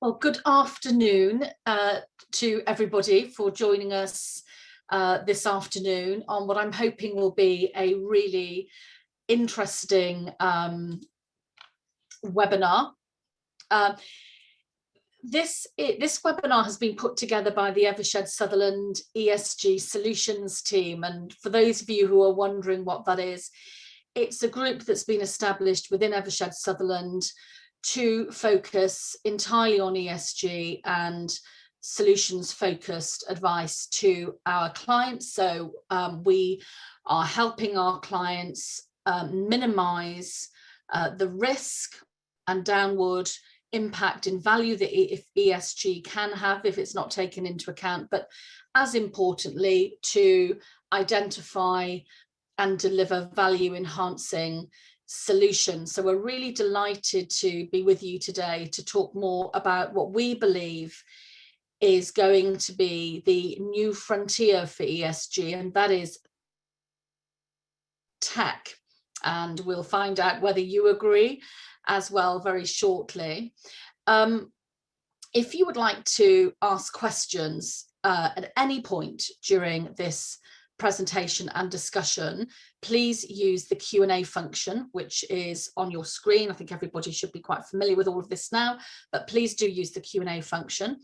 Well, good afternoon to everybody for joining us this afternoon on what I'm hoping will be a really interesting webinar. This webinar has been put together by the Evershed Sutherland ESG Solutions team, and for those of you who are wondering what that is, it's a group that's been established within Evershed Sutherland to focus entirely on ESG and solutions-focused advice to our clients. So we are helping our clients minimize the risk and downward impact in value that ESG can have if it's not taken into account, but as importantly, to identify and deliver value enhancing solutions. So we're really delighted to be with you today to talk more about what we believe is going to be the new frontier for ESG, and that is tech. And we'll find out whether you agree as well very shortly. If you would like to ask questions at any point during this presentation and discussion, please use the Q&A function, which is on your screen. I think everybody should be quite familiar with all of this now, but please do use the Q&A function,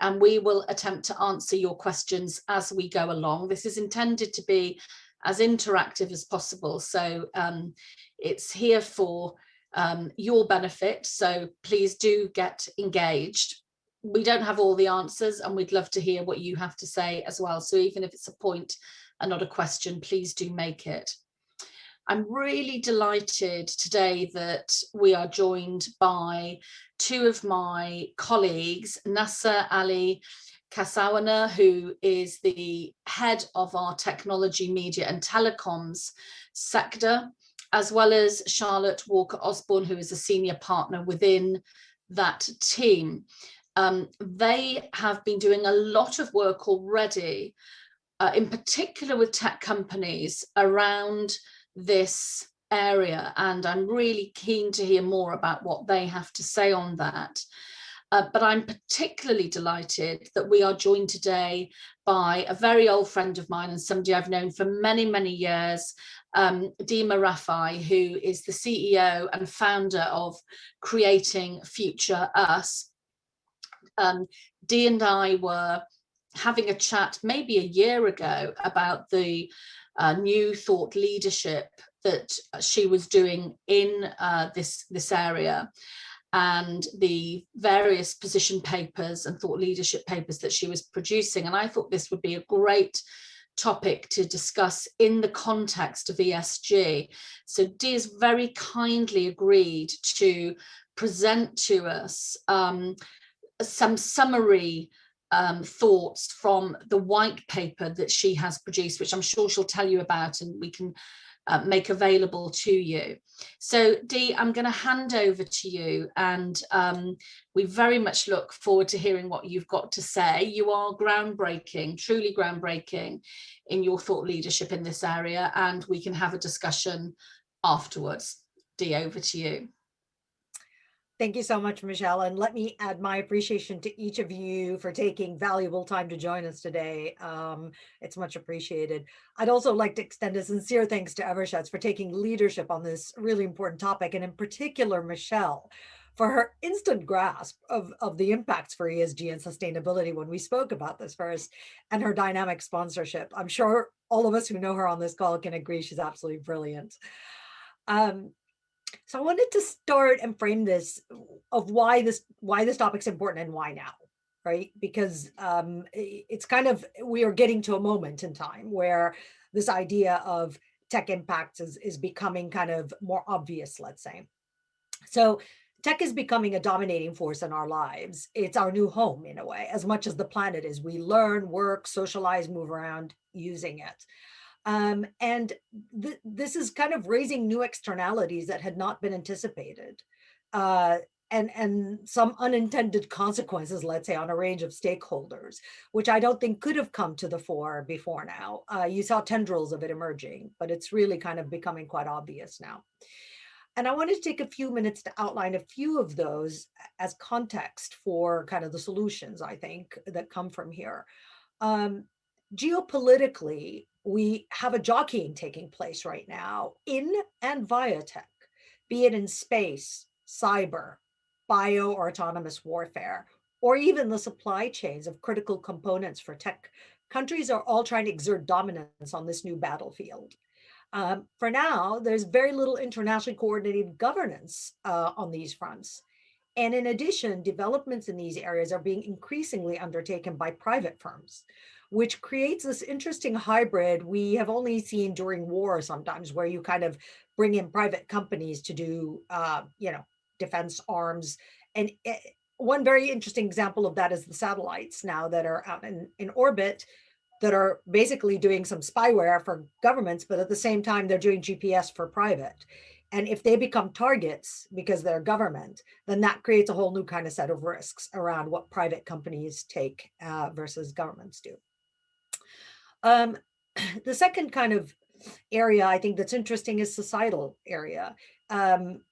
and we will attempt to answer your questions as we go along. This is intended to be as interactive as possible, so it's here for your benefit, so please do get engaged. We don't have all the answers, and we'd love to hear what you have to say as well, so even if it's a point and not a question, please do make it. I'm really delighted today that we are joined by two of my colleagues, Nasser Ali Kasawana, who is the head of our technology, media and telecoms sector, as well as Charlotte Walker Osborne, who is a senior partner within that team. They have been doing a lot of work already, in particular with tech companies around this area, and I'm really keen to hear more about what they have to say on that. But I'm particularly delighted that we are joined today by a very old friend of mine and somebody I've known for many, many years, Dima Rafai, who is the CEO and founder of Creating Future Us. Dee and I were having a chat maybe a year ago about the new thought leadership that she was doing in this area, and the various position papers and thought leadership papers that she was producing. And I thought this would be a great topic to discuss in the context of ESG. So Dee has very kindly agreed to present to us some summary thoughts from the white paper that she has produced, which I'm sure she'll tell you about and we can make available to you. So Dee, I'm going to hand over to you, and we very much look forward to hearing what you've got to say. You are groundbreaking, truly groundbreaking in your thought leadership in this area, and we can have a discussion afterwards. Dee, over to you. Thank you so much, Michelle. And let me add my appreciation to each of you for taking valuable time to join us today. It's much appreciated. I'd also like to extend a sincere thanks to Evershed for taking leadership on this really important topic, and in particular, Michelle, for her instant grasp of the impacts for ESG and sustainability when we spoke about this first, and her dynamic sponsorship. I'm sure all of us who know her on this call can agree she's absolutely brilliant. So I wanted to start and frame this of why this topic's important and why now, right? Because it's kind of, we are getting to a moment in time where this idea of tech impacts is becoming kind of more obvious, let's say. So tech is becoming a dominating force in our lives. It's our new home in a way, as much as the planet is. We learn, work, socialize, move around using it. And this is kind of raising new externalities that had not been anticipated, and some unintended consequences, let's say, on a range of stakeholders, which I don't think could have come to the fore before now. You saw tendrils of it emerging, but it's really kind of becoming quite obvious now. And I wanted to take a few minutes to outline a few of those as context for kind of the solutions, I think, that come from here. Um, Geopolitically, we have a jockeying taking place right now in and via tech, be it in space, cyber, bio or autonomous warfare, or even the supply chains of critical components for tech. Countries are all trying to exert dominance on this new battlefield. For now, there's very little internationally coordinated governance on these fronts. And in addition, developments in these areas are being increasingly undertaken by private firms, which creates this interesting hybrid we have only seen during war sometimes, where you kind of bring in private companies to do, defense arms. And one very interesting example of that is the satellites now that are out in orbit that are basically doing some spyware for governments, but at the same time, they're doing GPS for private. And if they become targets because they're government, then that creates a whole new kind of set of risks around what private companies take versus governments do. Um, the second kind of area I think that's interesting is societal area.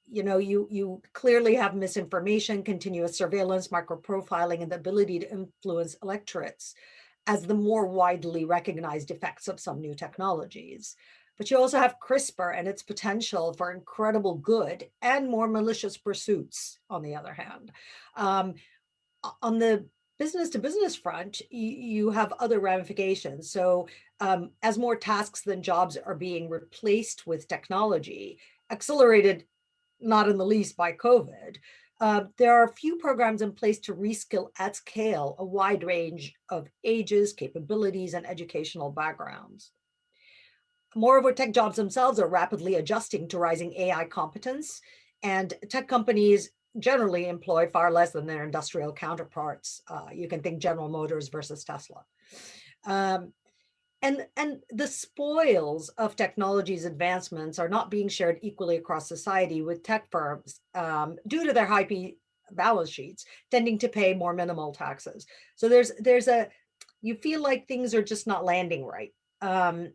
You clearly have misinformation, continuous surveillance, microprofiling, and the ability to influence electorates as the more widely recognized effects of some new technologies. But you also have CRISPR and its potential for incredible good and more malicious pursuits, on the other hand. Um, on the business to business front, you have other ramifications. So, as more tasks than jobs are being replaced with technology, accelerated not in the least by COVID, there are a few programs in place to reskill at scale a wide range of ages, capabilities, and educational backgrounds. Moreover, tech jobs themselves are rapidly adjusting to rising AI competence, and tech companies generally employ far less than their industrial counterparts. You can think General Motors versus Tesla. Um, and the spoils of technology's advancements are not being shared equally across society, with tech firms, due to their high balance sheets, tending to pay more minimal taxes. So you feel like things are just not landing right. And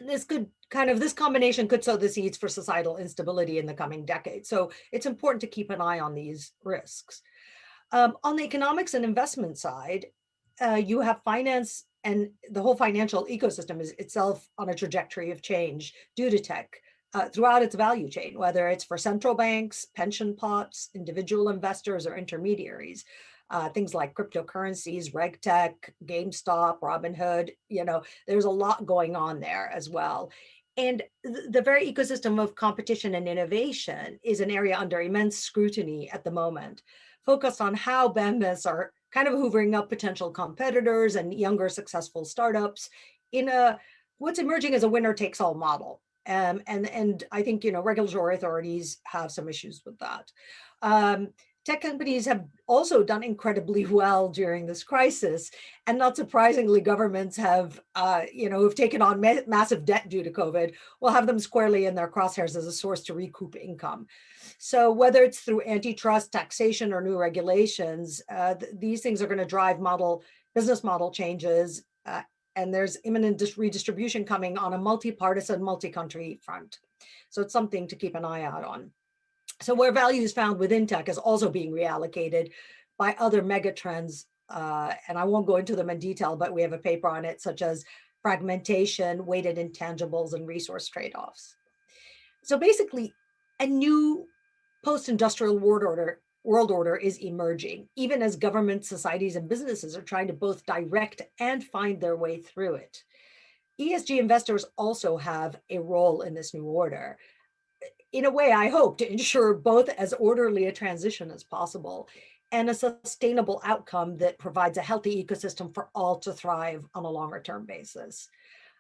this combination could sow the seeds for societal instability in the coming decades. So it's important to keep an eye on these risks. On the economics and investment side, you have finance, and the whole financial ecosystem is itself on a trajectory of change due to tech throughout its value chain, whether it's for central banks, pension pots, individual investors, or intermediaries. Things like cryptocurrencies, RegTech, GameStop, Robinhood, there's a lot going on there as well. And the very ecosystem of competition and innovation is an area under immense scrutiny at the moment, focused on how behemoths are kind of hoovering up potential competitors and younger successful startups in what's emerging as a winner takes all model. And I think regulatory authorities have some issues with that. Tech companies have also done incredibly well during this crisis, and not surprisingly, governments who've taken on massive debt due to COVID, will have them squarely in their crosshairs as a source to recoup income. So whether it's through antitrust, taxation, or new regulations, these things are going to drive business model changes, and there's imminent redistribution coming on a multi-partisan, multi-country front. So it's something to keep an eye out on. So where value is found within tech is also being reallocated by other megatrends, and I won't go into them in detail, but we have a paper on it, such as fragmentation, weighted intangibles, and resource trade-offs. So basically, a new post-industrial world order is emerging, even as governments, societies, and businesses are trying to both direct and find their way through it. ESG investors also have a role in this new order. In a way, I hope to ensure both as orderly a transition as possible and a sustainable outcome that provides a healthy ecosystem for all to thrive on a longer term basis.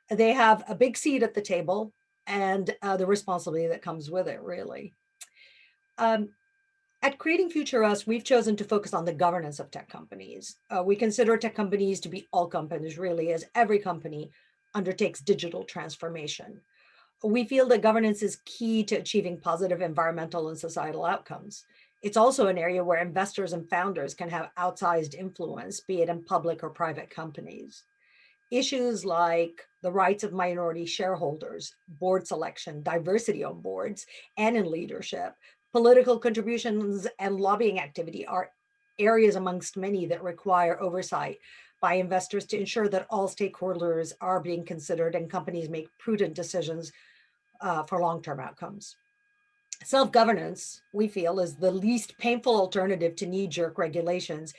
They have a big seat at the table, and the responsibility that comes with it, really. At Creating Future Us, we've chosen to focus on the governance of tech companies. We consider tech companies to be all companies, really, as every company undertakes digital transformation. We feel that governance is key to achieving positive environmental and societal outcomes. It's also an area where investors and founders can have outsized influence, be it in public or private companies. Issues like the rights of minority shareholders, board selection, diversity on boards and in leadership, political contributions and lobbying activity are areas amongst many that require oversight by investors to ensure that all stakeholders are being considered and companies make prudent decisions for long-term outcomes. Self-governance, we feel, is the least painful alternative to knee-jerk regulations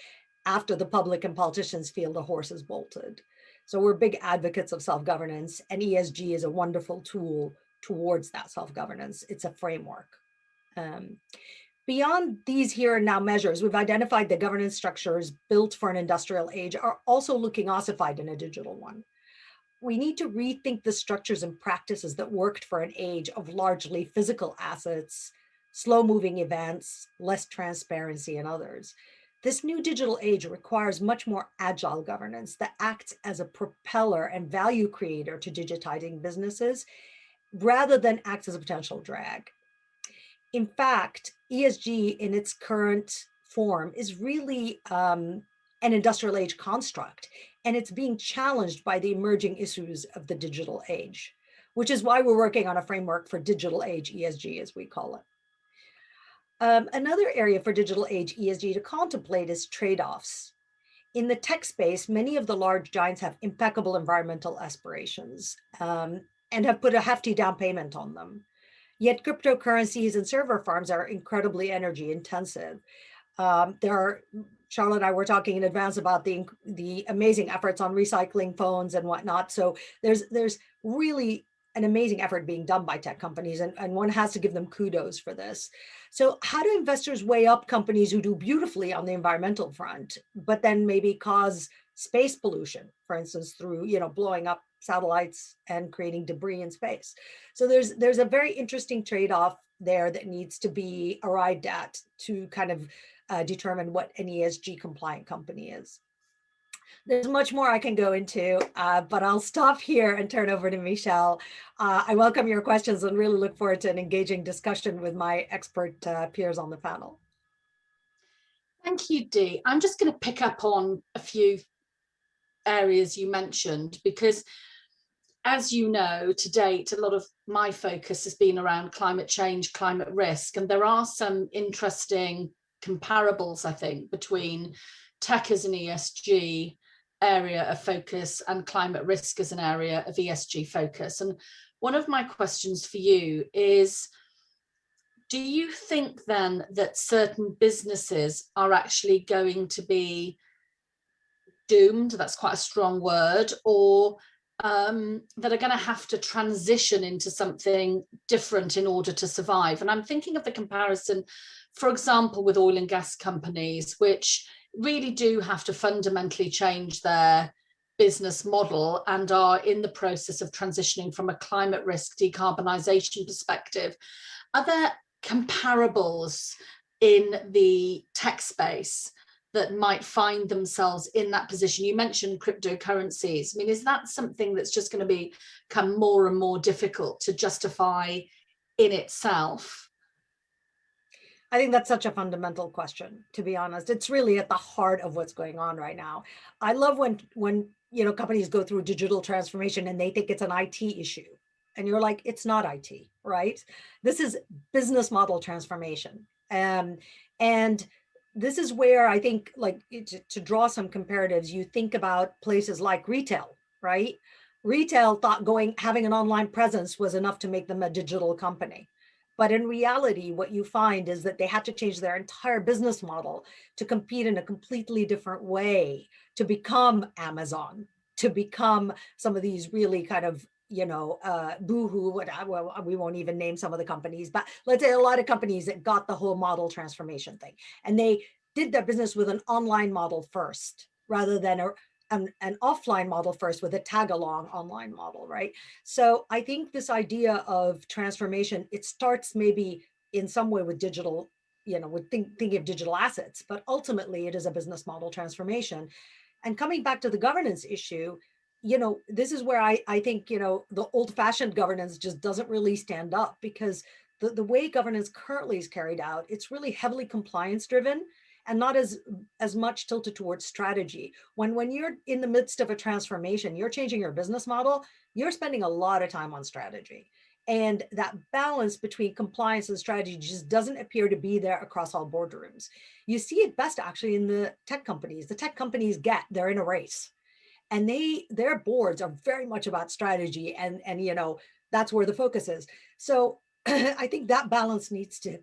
after the public and politicians feel the horse is bolted. So we're big advocates of self-governance, and ESG is a wonderful tool towards that self-governance. It's a framework. Beyond these here and now measures, we've identified that governance structures built for an industrial age are also looking ossified in a digital one. We need to rethink the structures and practices that worked for an age of largely physical assets, slow-moving events, less transparency, and others. This new digital age requires much more agile governance that acts as a propeller and value creator to digitizing businesses, rather than acts as a potential drag. In fact, ESG in its current form is really an industrial age construct, and it's being challenged by the emerging issues of the digital age, which is why we're working on a framework for digital age ESG, as we call it. Another area for digital age ESG to contemplate is trade-offs. In the tech space, many of the large giants have impeccable environmental aspirations and have put a hefty down payment on them. Yet cryptocurrencies and server farms are incredibly energy intensive. Charlotte and I were talking in advance about the amazing efforts on recycling phones and whatnot. So there's really an amazing effort being done by tech companies, and one has to give them kudos for this. So how do investors weigh up companies who do beautifully on the environmental front, but then maybe cause space pollution, for instance, through blowing up satellites and creating debris in space? So there's a very interesting trade-off there that needs to be arrived at to kind of determine what an ESG compliant company is. There's much more I can go into, but I'll stop here and turn over to Michelle. I welcome your questions and really look forward to an engaging discussion with my expert peers on the panel. Thank you, Dee. I'm just going to pick up on a few areas you mentioned, because as you know, to date, a lot of my focus has been around climate change, climate risk, and there are some interesting comparables, I think, between tech as an ESG area of focus and climate risk as an area of ESG focus. And one of my questions for you is, do you think then that certain businesses are actually going to be doomed? That's quite a strong word, or that are going to have to transition into something different in order to survive? And I'm thinking of the comparison, for example, with oil and gas companies, which really do have to fundamentally change their business model and are in the process of transitioning from a climate risk decarbonisation perspective. Are there comparables in the tech space that might find themselves in that position? You mentioned cryptocurrencies. I mean, is that something that's just going to become more and more difficult to justify in itself? I think that's such a fundamental question, to be honest. It's really at the heart of what's going on right now. I love when companies go through digital transformation and they think it's an IT issue. And you're like, it's not IT, right? This is business model transformation. And this is where I think, like, to draw some comparatives, you think about places like retail, right? Retail thought having an online presence was enough to make them a digital company. But in reality, what you find is that they had to change their entire business model to compete in a completely different way, to become Amazon, to become some of these really kind of, boohoo, well, we won't even name some of the companies, but let's say a lot of companies that got the whole model transformation thing. And they did their business with an online model first, rather than an offline model first with a tag along online model, right? So I think this idea of transformation, it starts maybe in some way with digital, with thinking of digital assets, but ultimately it is a business model transformation. And coming back to the governance issue, this is where I think, the old fashioned governance just doesn't really stand up, because the way governance currently is carried out, it's really heavily compliance driven and not as as much tilted towards strategy. When you're in the midst of a transformation, you're changing your business model, you're spending a lot of time on strategy. And that balance between compliance and strategy just doesn't appear to be there across all boardrooms. You see it best actually in the tech companies. The tech companies they're in a race, and their boards are very much about strategy, and that's where the focus is. So I think that balance needs to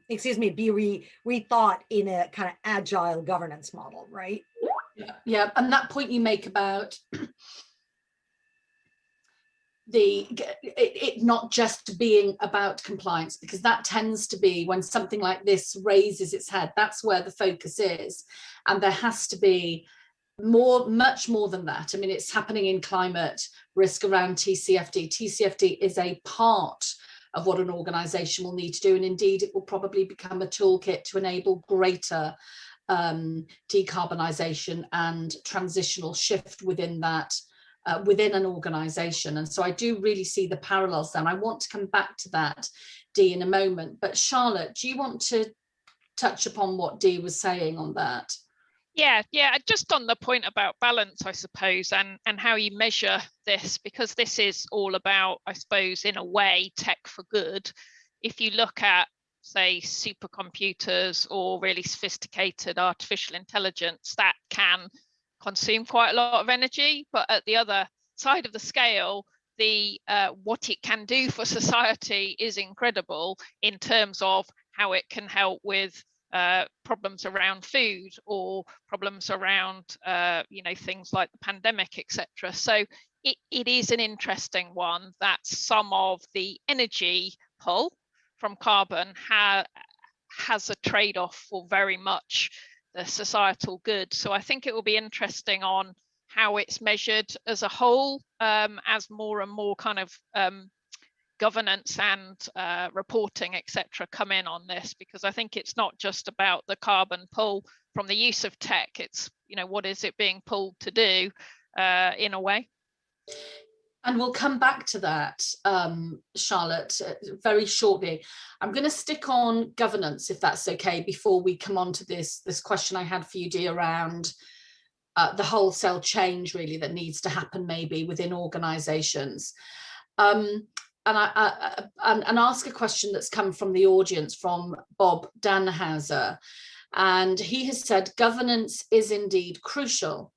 excuse me, be rethought in a kind of agile governance model, right? Yeah, and that point you make about it not just being about compliance, because that tends to be when something like this raises its head, that's where the focus is, and there has to be much more than that. I mean, it's happening in climate risk around TCFD. TCFD is a part of what an organization will need to do, and indeed it will probably become a toolkit to enable greater decarbonisation and transitional shift within that, within an organization. And so I do really see the parallels there. And I want to come back to that, Dee, in a moment. But Charlotte, do you want to touch upon what Dee was saying on that? Yeah, just on the point about balance, I suppose, and how you measure this, because this is all about, I suppose, in a way, tech for good. If you look at, say, supercomputers or really sophisticated artificial intelligence, that can consume quite a lot of energy, but at the other side of the scale, the what it can do for society is incredible in terms of how it can help with problems around food or problems around things like the pandemic, etc. So it is an interesting one that some of the energy pull from carbon has a trade-off for very much the societal good. So I think it will be interesting on how it's measured as a whole, as more and more kind of governance and reporting, etc., come in on this, because I think it's not just about the carbon pull from the use of tech. It's, what is it being pulled to do in a way. And we'll come back to that, Charlotte, very shortly. I'm going to stick on governance, if that's okay, before we come on to this question I had for you, Dee, around the wholesale change really that needs to happen maybe within organisations. And ask a question that's come from the audience from Bob Danhauser. And he has said, governance is indeed crucial.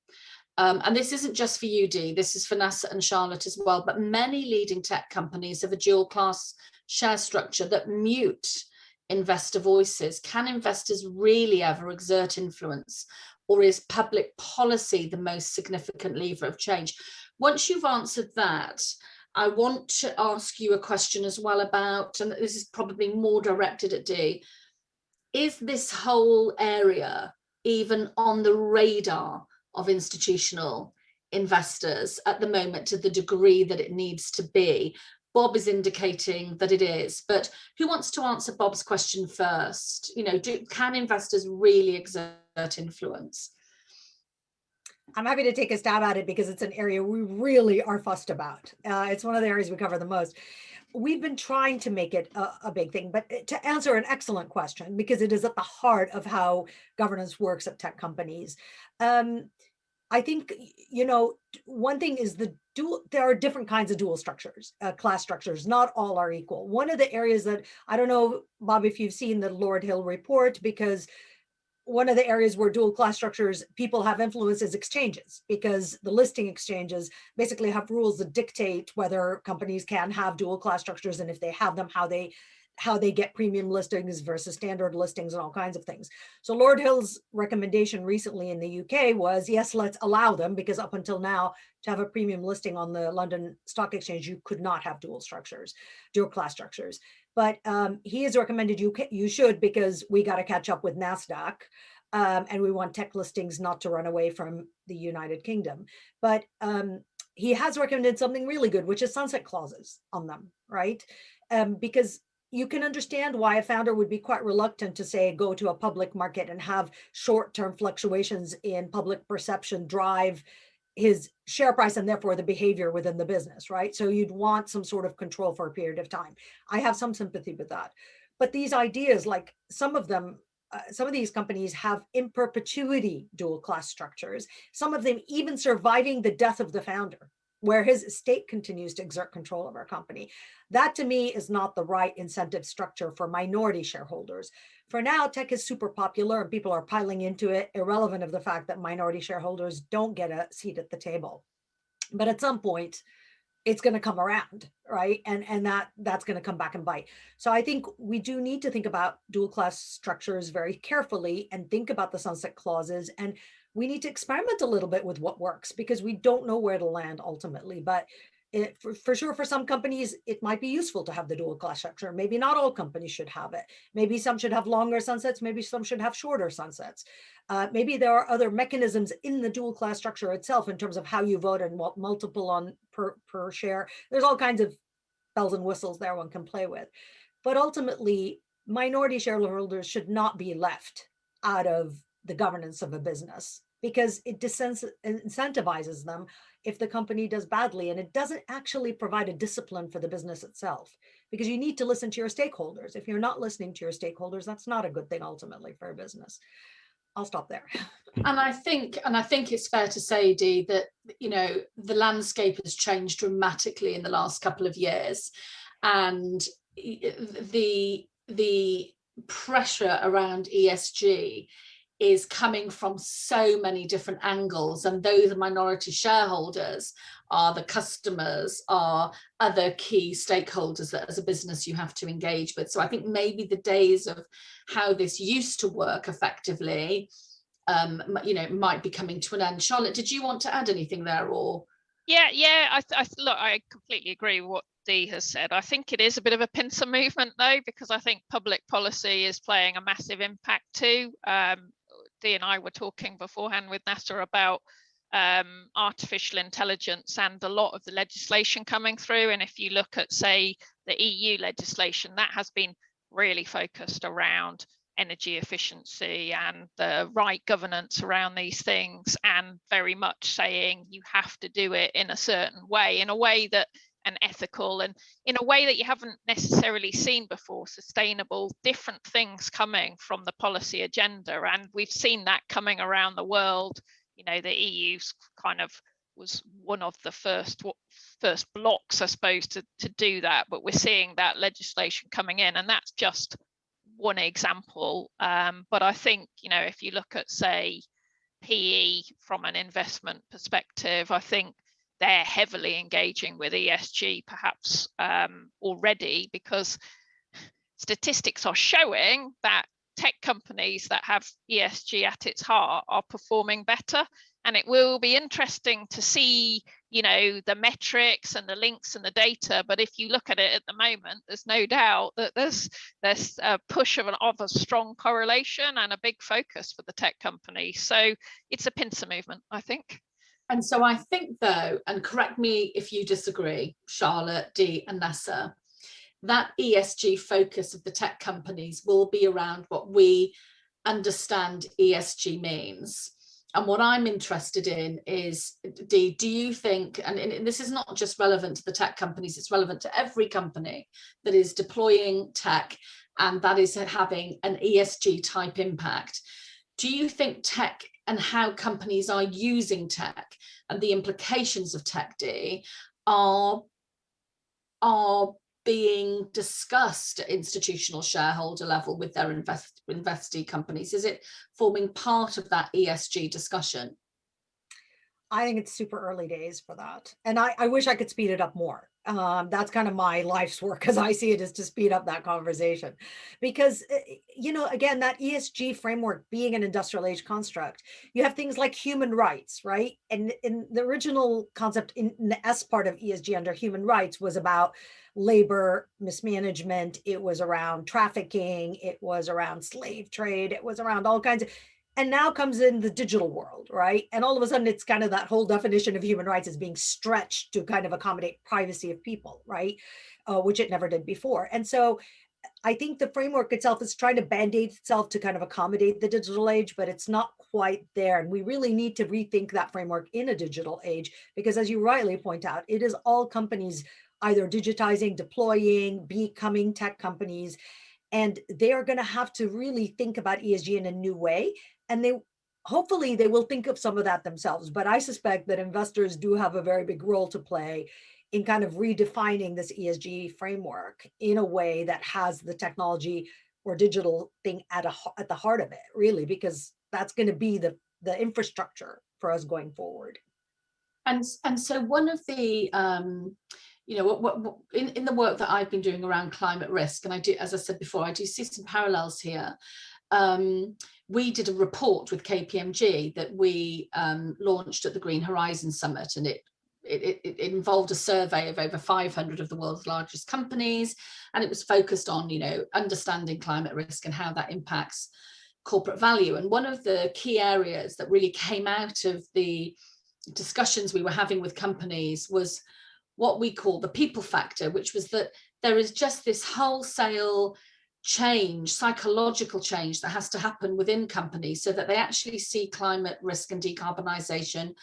And this isn't just for you, Dee, this is for NASA and Charlotte as well, but many leading tech companies have a dual class share structure that mute investor voices. Can investors really ever exert influence, or is public policy the most significant lever of change? Once you've answered that, I want to ask you a question as well about, and this is probably more directed at Dee, is this whole area even on the radar of institutional investors at the moment to the degree that it needs to be? Bob is indicating that it is, but who wants to answer Bob's question first? Can investors really exert influence? I'm happy to take a stab at it because it's an area we really are fussed about. It's one of the areas we cover the most. We've been trying to make it a big thing, but to answer an excellent question, because it is at the heart of how governance works at tech companies. I think, one thing is there are different kinds of dual structures, class structures, not all are equal. One of the areas that, I don't know, Bob, if you've seen the Lord Hill report, because one of the areas where dual class structures people have influence is exchanges, because the listing exchanges basically have rules that dictate whether companies can have dual class structures, and if they have them, how they get premium listings versus standard listings and all kinds of things. So Lord Hill's recommendation recently in the UK was, yes, let's allow them, because up until now, to have a premium listing on the London Stock Exchange, you could not have dual class structures. But he has recommended you should, because we got to catch up with NASDAQ, and we want tech listings not to run away from the United Kingdom. But he has recommended something really good, which is sunset clauses on them, right? Because you can understand why a founder would be quite reluctant to, say, go to a public market and have short-term fluctuations in public perception drive his share price and therefore the behavior within the business, right? So you'd want some sort of control for a period of time. I have some sympathy with that. But these ideas, like some of them, some of these companies have in perpetuity dual class structures, some of them even surviving the death of the founder, where his estate continues to exert control of our company. That to me is not the right incentive structure for minority shareholders. For now, tech is super popular and people are piling into it, irrelevant of the fact that minority shareholders don't get a seat at the table. But at some point, it's going to come around, right? And that's going to come back and bite. So I think we do need to think about dual class structures very carefully and think about the sunset clauses. And we need to experiment a little bit with what works, because we don't know where to land ultimately. But for sure, for some companies, it might be useful to have the dual class structure. Maybe not all companies should have it. Maybe some should have longer sunsets. Maybe some should have shorter sunsets. Maybe there are other mechanisms in the dual class structure itself in terms of how you vote and what multiple on per share. There's all kinds of bells and whistles there one can play with. But ultimately, minority shareholders should not be left out of the governance of a business, because it incentivizes them if the company does badly, and it doesn't actually provide a discipline for the business itself, because you need to listen to your stakeholders. If you're not listening to your stakeholders, that's not a good thing ultimately for a business. I'll stop there. And I think it's fair to say, Dee, that the landscape has changed dramatically in the last couple of years, and the pressure around ESG is coming from so many different angles, and those minority shareholders are the customers, are other key stakeholders that as a business you have to engage with. So I think maybe the days of how this used to work effectively might be coming to an end. Charlotte, did you want to add anything there? Or Look, I completely agree with what Dee has said. I think it is a bit of a pincer movement though, because I think public policy is playing a massive impact too. Dee and I were talking beforehand with NASA about artificial intelligence and a lot of the legislation coming through. And if you look at, say, the EU legislation, that has been really focused around energy efficiency and the right governance around these things, and very much saying you have to do it in a certain way, in a way that and ethical, and in a way that you haven't necessarily seen before, sustainable, different things coming from the policy agenda. And we've seen that coming around the world. The EU kind of was one of the first blocks, I suppose, to do that, but we're seeing that legislation coming in, and that's just one example. But I think, if you look at, say, PE from an investment perspective, I think they're heavily engaging with ESG perhaps already, because statistics are showing that tech companies that have ESG at its heart are performing better. And it will be interesting to see, the metrics and the links and the data. But if you look at it at the moment, there's no doubt that there's a push of a strong correlation and a big focus for the tech companies. So it's a pincer movement, I think. And so I think, though, and correct me if you disagree, Charlotte, Dee and Nessa, that ESG focus of the tech companies will be around what we understand ESG means. And what I'm interested in is, Dee, do you think, and this is not just relevant to the tech companies, it's relevant to every company that is deploying tech and that is having an ESG type impact. Do you think tech and how companies are using tech and the implications of tech, Dee, are being discussed at institutional shareholder level with their investee companies? Is it forming part of that ESG discussion? I think it's super early days for that. And I wish I could speed it up more. That's kind of my life's work, as I see it, is to speed up that conversation. Because, again, that ESG framework being an industrial age construct, you have things like human rights, right? And in the original concept in the S part of ESG under human rights was about labor mismanagement. It was around trafficking. It was around slave trade. It was around all kinds of. And now comes in the digital world, right? And all of a sudden, it's kind of that whole definition of human rights is being stretched to kind of accommodate privacy of people, right? Which it never did before. And so I think the framework itself is trying to band-aid itself to kind of accommodate the digital age, but it's not quite there. And we really need to rethink that framework in a digital age, because as you rightly point out, it is all companies either digitizing, deploying, becoming tech companies. And they are going to have to really think about ESG in a new way. And hopefully they will think of some of that themselves. But I suspect that investors do have a very big role to play in kind of redefining this ESG framework in a way that has the technology or digital thing at the heart of it, really, because that's going to be the infrastructure for us going forward. And so one of the you know, what in the work that I've been doing around climate risk, and I do, as I said before, I do see some parallels here. We did a report with KPMG that we launched at the Green Horizon Summit, and it involved a survey of over 500 of the world's largest companies, and it was focused on, you know, understanding climate risk and how that impacts corporate value. And one of the key areas that really came out of the discussions we were having with companies was what we call the people factor, which was that there is just this wholesale change, psychological change that has to happen within companies so that they actually see climate risk and decarbonisation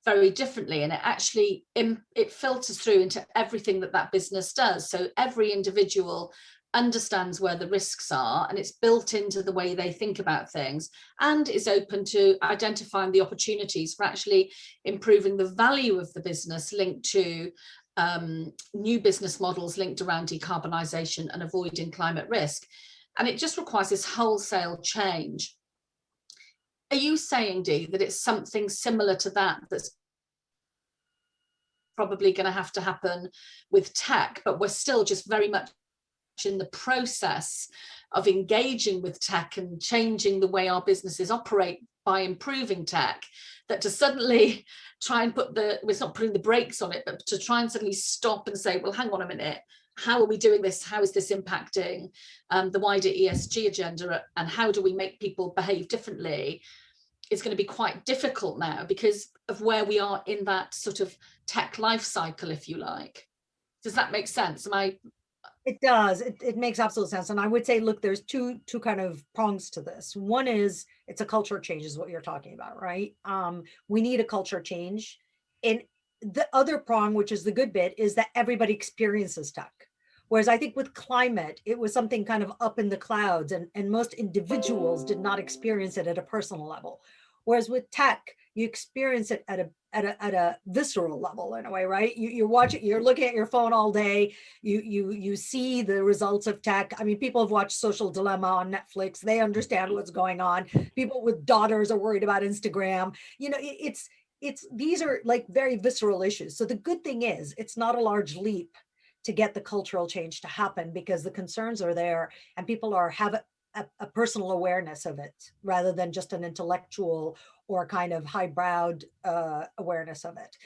very differently, and it actually it filters through into everything that business does. So every individual understands where the risks are, and it's built into the way they think about things, and is open to identifying the opportunities for actually improving the value of the business linked to new business models linked around decarbonisation and avoiding climate risk. And it just requires this wholesale change. Are you saying, Dee, that it's something similar to that that's probably going to have to happen with tech, but we're still just very much in the process of engaging with tech and changing the way our businesses operate by improving tech, that to suddenly try and it's not putting the brakes on it, but to try and suddenly stop and say, well, hang on a minute, how are we doing this? How is this impacting the wider ESG agenda? And how do we make people behave differently? It's going to be quite difficult now because of where we are in that sort of tech life cycle, if you like. Does that make sense? It does. It makes absolute sense. And I would say, look, there's two kind of prongs to this. One is it's a culture change is what you're talking about, right? We need a culture change. And the other prong, which is the good bit, is that everybody experiences tech. Whereas I think with climate, it was something kind of up in the clouds, and most individuals did not experience it at a personal level. Whereas with tech, you experience it at a visceral level in a way, right? You're watching, you're looking at your phone all day. You see the results of tech. I mean, people have watched Social Dilemma on Netflix. They understand what's going on. People with daughters are worried about Instagram. You know, these are like very visceral issues. So the good thing is it's not a large leap to get the cultural change to happen because the concerns are there and people have a personal awareness of it rather than just an intellectual or kind of highbrowed awareness of it.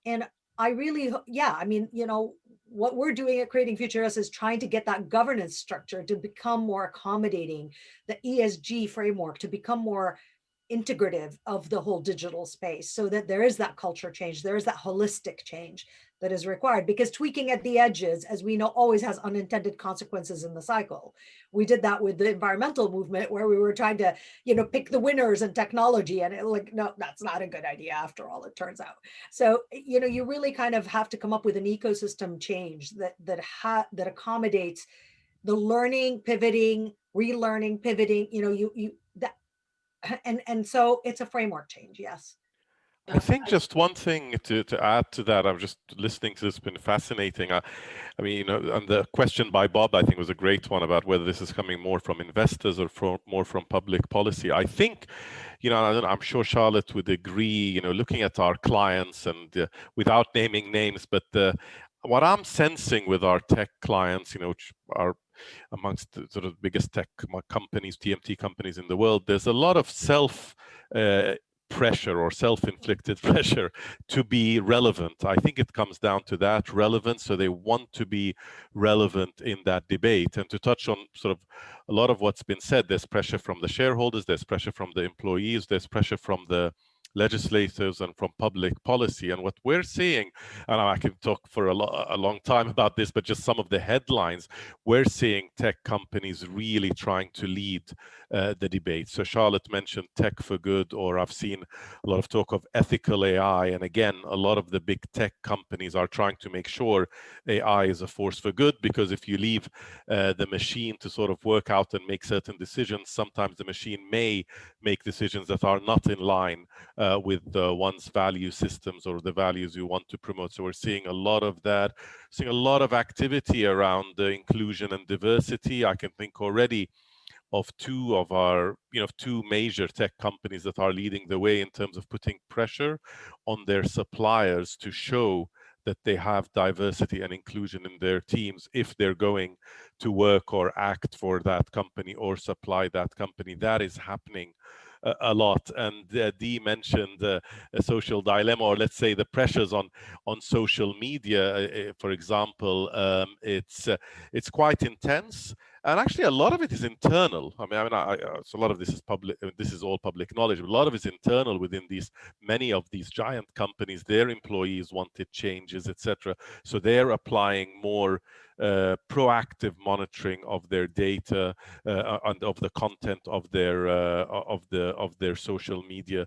And I really, I mean, you know, what we're doing at Creating Future Us is trying to get that governance structure to become more accommodating, the ESG framework to become more integrative of the whole digital space so that there is that culture change, there is that holistic change that is required, because tweaking at the edges, as we know, always has unintended consequences in the cycle. We did that with the environmental movement where we were trying to, you know, pick the winners in technology, and no, that's not a good idea after all, it turns out. So, you know, you really kind of have to come up with an ecosystem change that accommodates the learning, pivoting, relearning, pivoting, you know, and so it's a framework change, yes. I think just one thing to add to that, I'm just listening to this, it's been fascinating. I mean, you know, and the question by Bob, I think, was a great one about whether this is coming more from investors or more from public policy. I think, you know, I'm sure Charlotte would agree, you know, looking at our clients and without naming names, but what I'm sensing with our tech clients, you know, which are amongst the sort of biggest tech companies, TMT companies in the world, there's a lot of pressure or self-inflicted pressure to be relevant. I think it comes down to that relevance. So they want to be relevant in that debate. And to touch on sort of a lot of what's been said, there's pressure from the shareholders, there's pressure from the employees, there's pressure from the legislators and from public policy. And what we're seeing, and I can talk for a long time about this, but just some of the headlines, we're seeing tech companies really trying to lead the debate. So Charlotte mentioned tech for good, or I've seen a lot of talk of ethical AI. And again, a lot of the big tech companies are trying to make sure AI is a force for good, because if you leave the machine to sort of work out and make certain decisions, sometimes the machine may make decisions that are not in line with one's value systems or the values you want to promote. So we're seeing a lot of that, seeing a lot of activity around inclusion and diversity. I can think already of two major tech companies that are leading the way in terms of putting pressure on their suppliers to show that they have diversity and inclusion in their teams if they're going to work or act for that company or supply that company. That is happening a lot. And Dee mentioned a social dilemma, or let's say the pressures on social media, for example. It's quite intense. And actually, a lot of it is internal. So a lot of this is public. This is all public knowledge. But a lot of it is internal within many of these giant companies. Their employees wanted changes, etc. So they're applying more proactive monitoring of their data and of the content of their social media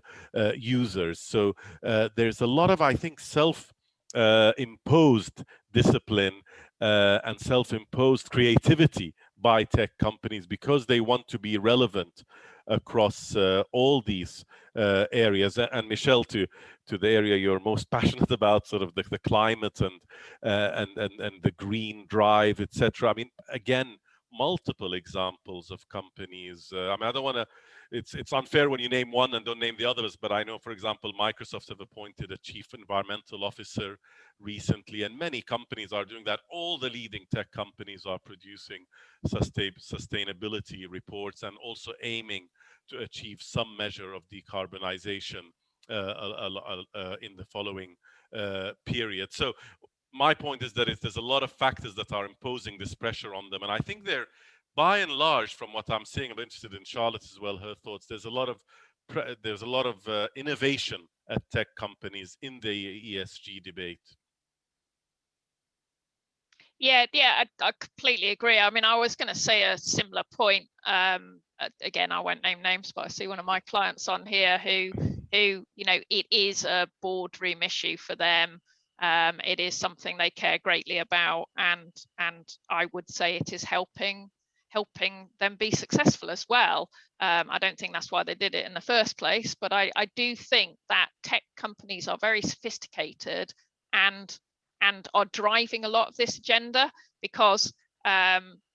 users. So there's a lot of, I think, self-imposed discipline and self-imposed creativity by tech companies, because they want to be relevant across all these areas. And Michelle, to the area you're most passionate about, sort of the climate and the green drive, etc. I mean, again, multiple examples of companies. I don't want to. It's unfair when you name one and don't name the others, but I know, for example, Microsoft have appointed a chief environmental officer recently, and many companies are doing that. All the leading tech companies are producing sustainability reports and also aiming to achieve some measure of decarbonization in the following period. So my point is that there's a lot of factors that are imposing this pressure on them, and I think they're, by and large, from what I'm seeing, I'm interested in Charlotte as well, her thoughts. There's a lot of innovation at tech companies in the ESG debate. Yeah, I completely agree. I mean, I was going to say a similar point. Again, I won't name names, but I see one of my clients on here who it is a boardroom issue for them. It is something they care greatly about, and I would say it is helping them be successful as well. I don't think that's why they did it in the first place, but I do think that tech companies are very sophisticated and are driving a lot of this agenda, because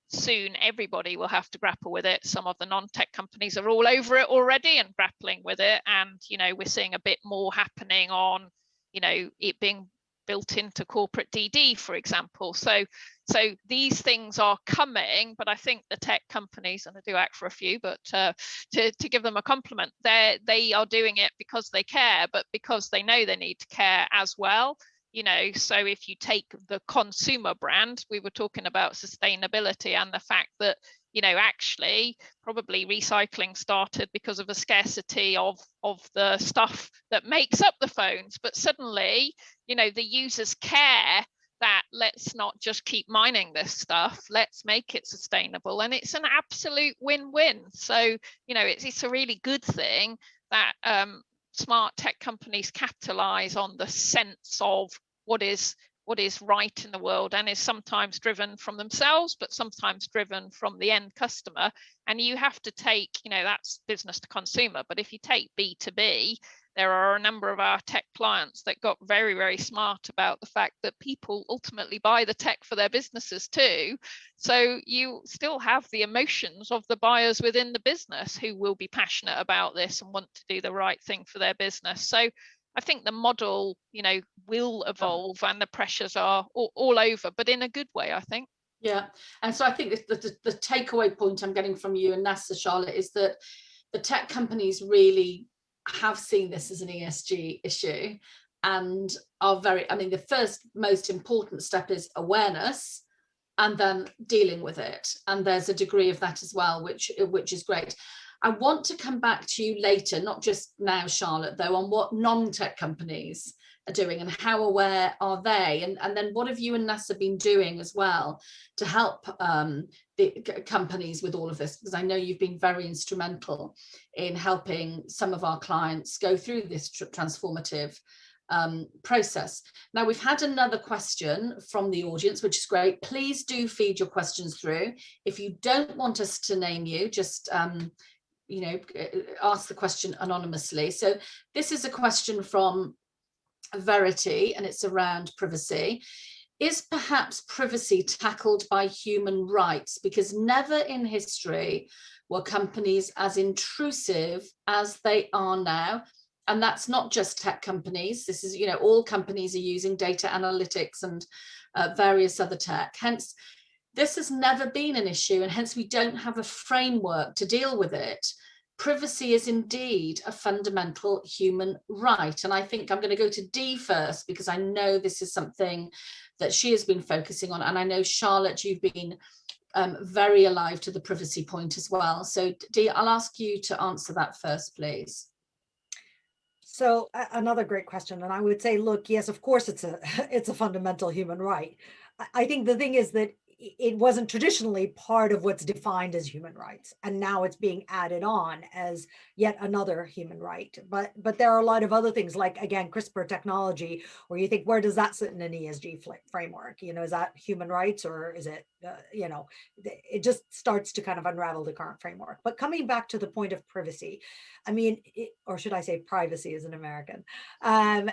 soon everybody will have to grapple with it. Some of the non-tech companies are all over it already and grappling with it, and we're seeing a bit more happening on it being built into corporate DD, for example. So these things are coming, but I think the tech companies, and I do act for a few, but to give them a compliment, they are doing it because they care, but because they know they need to care as well. So if you take the consumer brand, we were talking about sustainability and the fact that, actually probably recycling started because of a scarcity of the stuff that makes up the phones. But suddenly, the users care that let's not just keep mining this stuff, let's make it sustainable. And it's an absolute win-win. So, it's a really good thing that smart tech companies capitalize on the sense of what is right in the world, and is sometimes driven from themselves, but sometimes driven from the end customer. And you have to take, that's business to consumer, but if you take B2B, there are a number of our tech clients that got very, very smart about the fact that people ultimately buy the tech for their businesses too. So you still have the emotions of the buyers within the business who will be passionate about this and want to do the right thing for their business. So I think the model, will evolve, and the pressures are all over, but in a good way, I think. Yeah, and so I think the takeaway point I'm getting from you and NASA, Charlotte, is that the tech companies really have seen this as an ESG issue and are the first most important step is awareness, and then dealing with it. And there's a degree of that as well, which is great. I want to come back to you later, not just now, Charlotte, though, on what non-tech companies are doing and how aware are they, and then what have you and NASA been doing as well to help the companies with all of this, because I know you've been very instrumental in helping some of our clients go through this transformative process. Now, we've had another question from the audience, which is great. Please do feed your questions through. If you don't want us to name you, just you know, ask the question anonymously. So this is a question from Verity, and it's around privacy. Is perhaps privacy tackled by human rights? Because never in history were companies as intrusive as they are now. And that's not just tech companies. This is, you know, all companies are using data analytics and various other tech. Hence, this has never been an issue, and hence we don't have a framework to deal with it. Privacy is indeed a fundamental human right. And I think I'm going to go to Dee first, because I know this is something that she has been focusing on. And I know, Charlotte, you've been very alive to the privacy point as well. So Dee, I'll ask you to answer that first, please. So another great question. And I would say, look, yes, of course, it's a fundamental human right. I think the thing is that it wasn't traditionally part of what's defined as human rights, and now it's being added on as yet another human right. But there are a lot of other things, like, again, CRISPR technology, where you think, where does that sit in an ESG framework? You know, is that human rights, or is it, you know, it just starts to kind of unravel the current framework. But coming back to the point of privacy, I mean, or should I say privacy as an American,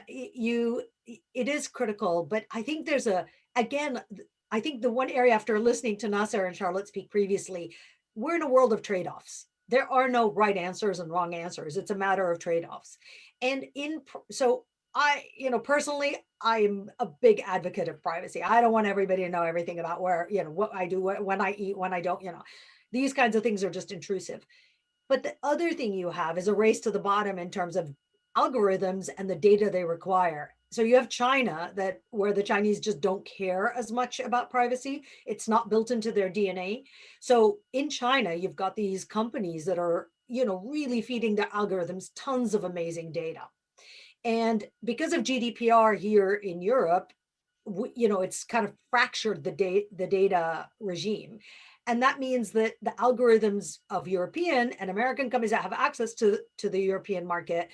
it is critical, but I think there's again, I think the one area, after listening to Nasser and Charlotte speak previously, we're in a world of trade-offs. There are no right answers and wrong answers. It's a matter of trade-offs. And so I, you know, personally, I'm a big advocate of privacy. I don't want everybody to know everything about where, you know, what I do, when I eat, when I don't, you know, these kinds of things are just intrusive. But the other thing you have is a race to the bottom in terms of algorithms and the data they require. So you have China, where the Chinese just don't care as much about privacy. It's not built into their DNA. So in China, you've got these companies that are, you know, really feeding their algorithms tons of amazing data. And because of GDPR here in Europe, you know, it's kind of fractured the data regime. And that means that the algorithms of European and American companies that have access to the European market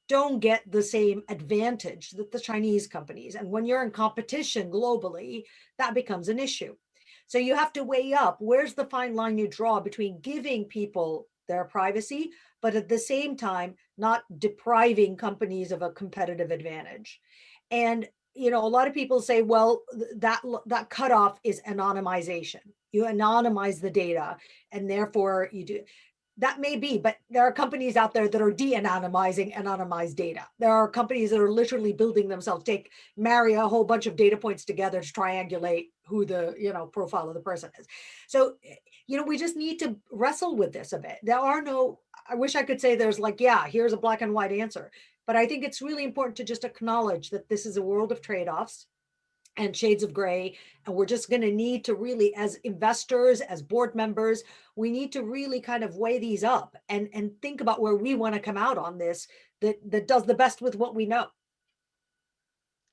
don't get the same advantage that the Chinese companies. And when you're in competition globally, that becomes an issue. So you have to weigh up, where's the fine line you draw between giving people their privacy, but at the same time, not depriving companies of a competitive advantage. And, you know, a lot of people say, well, that cutoff is anonymization. You anonymize the data, and therefore you do. That may be, but there are companies out there that are de-anonymizing anonymized data. There are companies that are literally building themselves, marry a whole bunch of data points together to triangulate who the, you know, profile of the person is. So, you know, we just need to wrestle with this a bit. There are no, I wish I could say there's like, yeah, here's a black and white answer. But I think it's really important to just acknowledge that this is a world of trade-offs and shades of gray. And we're just going to need to really, as investors, as board members, we need to really kind of weigh these up and think about where we want to come out on this that does the best with what we know.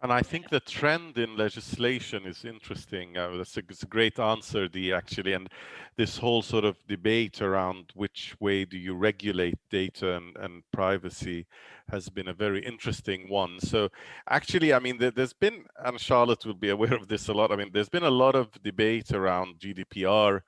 And I think the trend in legislation is interesting. It's a great answer, Dee, actually. And this whole sort of debate around which way do you regulate data and privacy has been a very interesting one. So actually, I mean, there's been, and Charlotte will be aware of this a lot, I mean, there's been a lot of debate around GDPR,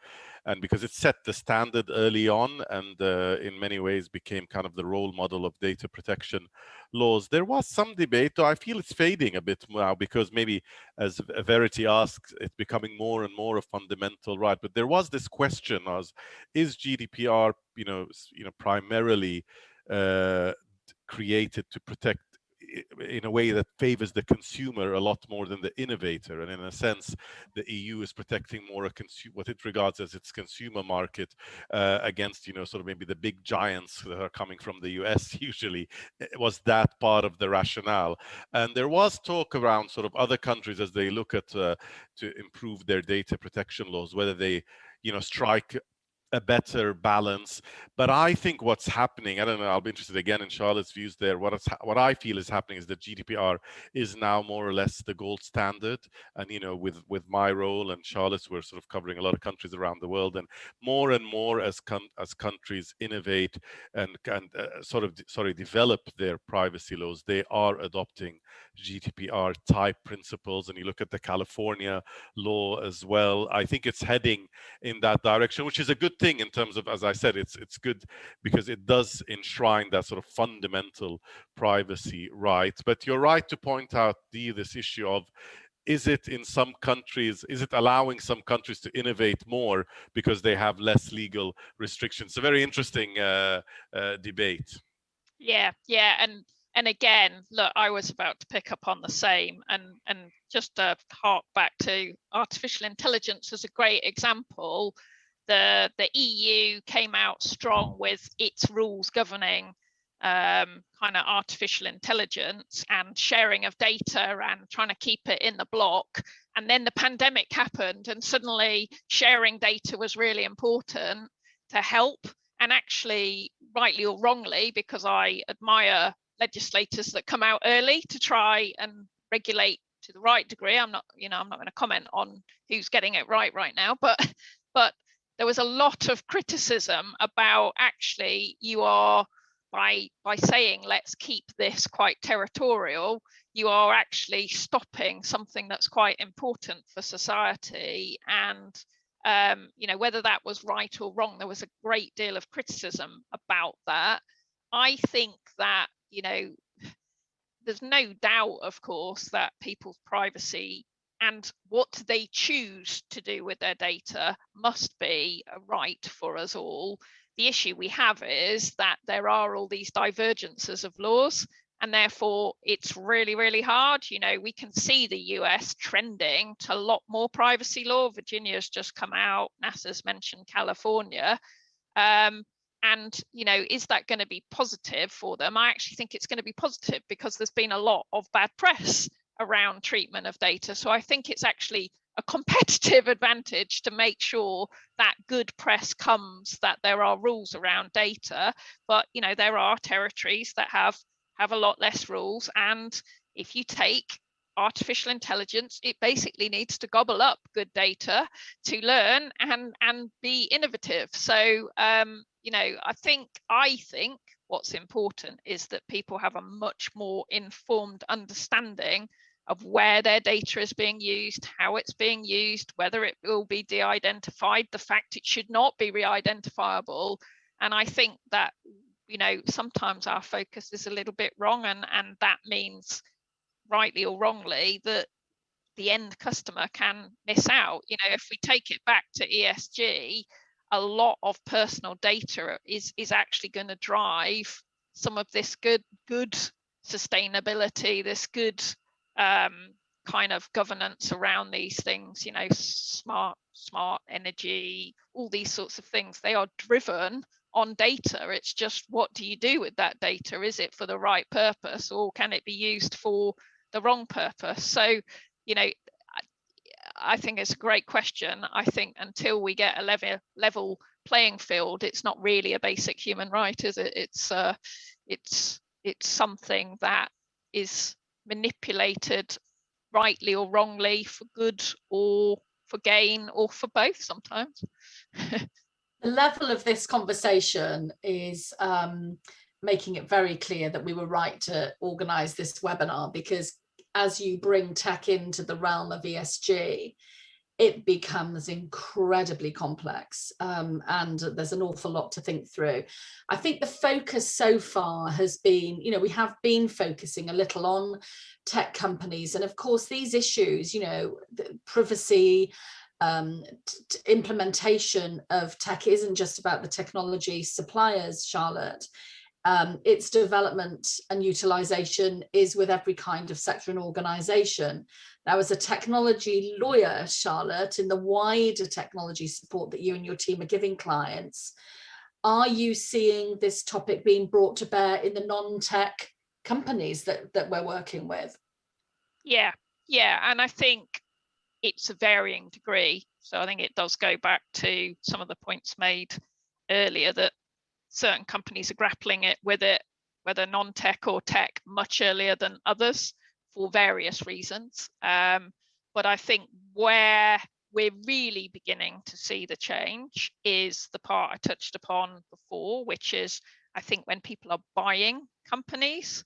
and because it set the standard early on and in many ways became kind of the role model of data protection laws. There was some debate, though I feel it's fading a bit now, because maybe, as Verity asks, it's becoming more and more a fundamental right. But there was this question as, is GDPR, primarily created to protect in a way that favors the consumer a lot more than the innovator, and in a sense the EU is protecting more what it regards as its consumer market against sort of maybe the big giants that are coming from the US. Usually was that part of the rationale. And there was talk around sort of other countries as they look at to improve their data protection laws, whether they strike a better balance. But I think what's happening, I don't know, I'll be interested again in Charlotte's views there. What I feel is happening is that GDPR is now more or less the gold standard. And, you know, with my role and Charlotte's, we're sort of covering a lot of countries around the world, and more as countries innovate and develop their privacy laws, they are adopting GDPR type principles. And you look at the California law as well, I think it's heading in that direction, which is a good thing in terms of, as I said, it's good because it does enshrine that sort of fundamental privacy right. But you're right to point out this issue of, is it in some countries, is it allowing some countries to innovate more because they have less legal restrictions? It's a very interesting debate. Yeah, and again, look, I was about to pick up on the same, and just to hark back to artificial intelligence as a great example. The EU came out strong with its rules governing kind of artificial intelligence and sharing of data and trying to keep it in the block. And then the pandemic happened, and suddenly sharing data was really important to help. And actually, rightly or wrongly, because I admire legislators that come out early to try and regulate to the right degree. I'm not going to comment on who's getting it right now, but there was a lot of criticism about actually you are, by saying let's keep this quite territorial, you are actually stopping something that's quite important for society. And whether that was right or wrong, there was a great deal of criticism about that. I think that, there's no doubt, of course, that people's privacy and what they choose to do with their data must be a right for us all. The issue we have is that there are all these divergences of laws, and therefore it's really, really hard. We can see the US trending to a lot more privacy law. Virginia's just come out, NASA's mentioned California. And, is that going to be positive for them? I actually think it's going to be positive because there's been a lot of bad press around treatment of data. So I think it's actually a competitive advantage to make sure that good press comes, that there are rules around data. But, there are territories that have a lot less rules. And if you take artificial intelligence, it basically needs to gobble up good data to learn and be innovative. So, I think what's important is that people have a much more informed understanding of where their data is being used, how it's being used, whether it will be de-identified, the fact it should not be re-identifiable. And I think that, sometimes our focus is a little bit wrong, and that means, rightly or wrongly, that the end customer can miss out. If we take it back to ESG, a lot of personal data is actually going to drive some of this good sustainability, this good kind of governance around these things, smart energy, all these sorts of things. They are driven on data. It's just, what do you do with that data? Is it for the right purpose, or can it be used for the wrong purpose? So, I think it's a great question. I think until we get a level playing field, it's not really a basic human right, is it? It's something that is manipulated, rightly or wrongly, for good or for gain, or for both sometimes. The level of this conversation is making it very clear that we were right to organise this webinar, because as you bring tech into the realm of ESG, it becomes incredibly complex, and there's an awful lot to think through. I think the focus so far has been, we have been focusing a little on tech companies, and of course these issues, the privacy, implementation of tech isn't just about the technology suppliers, Charlotte. Its development and utilization is with every kind of sector and organization. Now, as a technology lawyer, Charlotte, in the wider technology support that you and your team are giving clients, are you seeing this topic being brought to bear in the non-tech companies that we're working with? Yeah, and I think it's a varying degree. So I think it does go back to some of the points made earlier that certain companies are grappling with it, whether non-tech or tech, much earlier than others for various reasons. But I think where we're really beginning to see the change is the part I touched upon before, which is, I think when people are buying companies,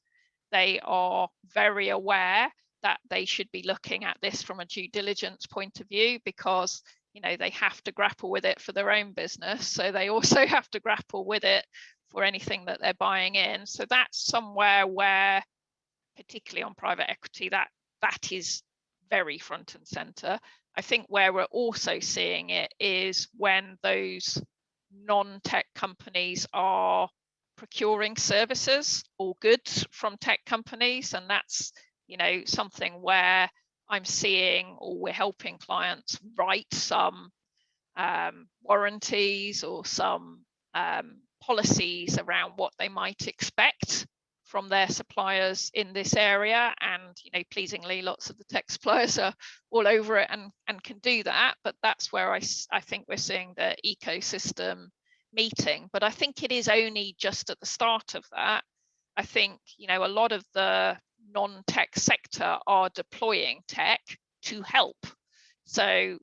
they are very aware that they should be looking at this from a due diligence point of view, because they have to grapple with it for their own business. So they also have to grapple with it for anything that they're buying in. So that's somewhere where, particularly on private equity, that is very front and center. I think where we're also seeing it is when those non-tech companies are procuring services or goods from tech companies, and that's something where I'm seeing, or we're helping clients write some warranties or some policies around what they might expect from their suppliers in this area. And pleasingly, lots of the tech suppliers are all over it and can do that. But that's where I think we're seeing the ecosystem meeting. But I think it is only just at the start of that. I think a lot of the non-tech sector are deploying tech to help. So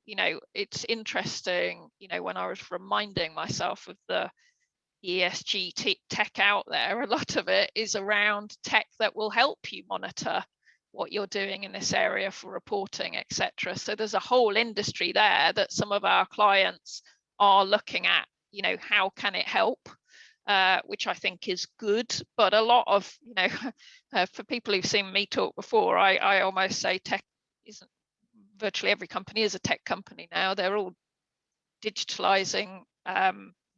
it's interesting, when I was reminding myself of the ESG tech out there, a lot of it is around tech that will help you monitor what you're doing in this area for reporting, etc. So there's a whole industry there that some of our clients are looking at, how can it help, which I think is good. But a lot of, for people who've seen me talk before, I almost say tech isn't, virtually every company is a tech company now. They're all digitalizing,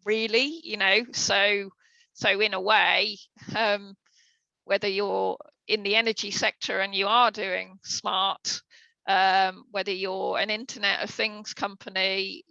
really, so in a way, whether you're in the energy sector and you are doing smart, whether you're an Internet of Things company,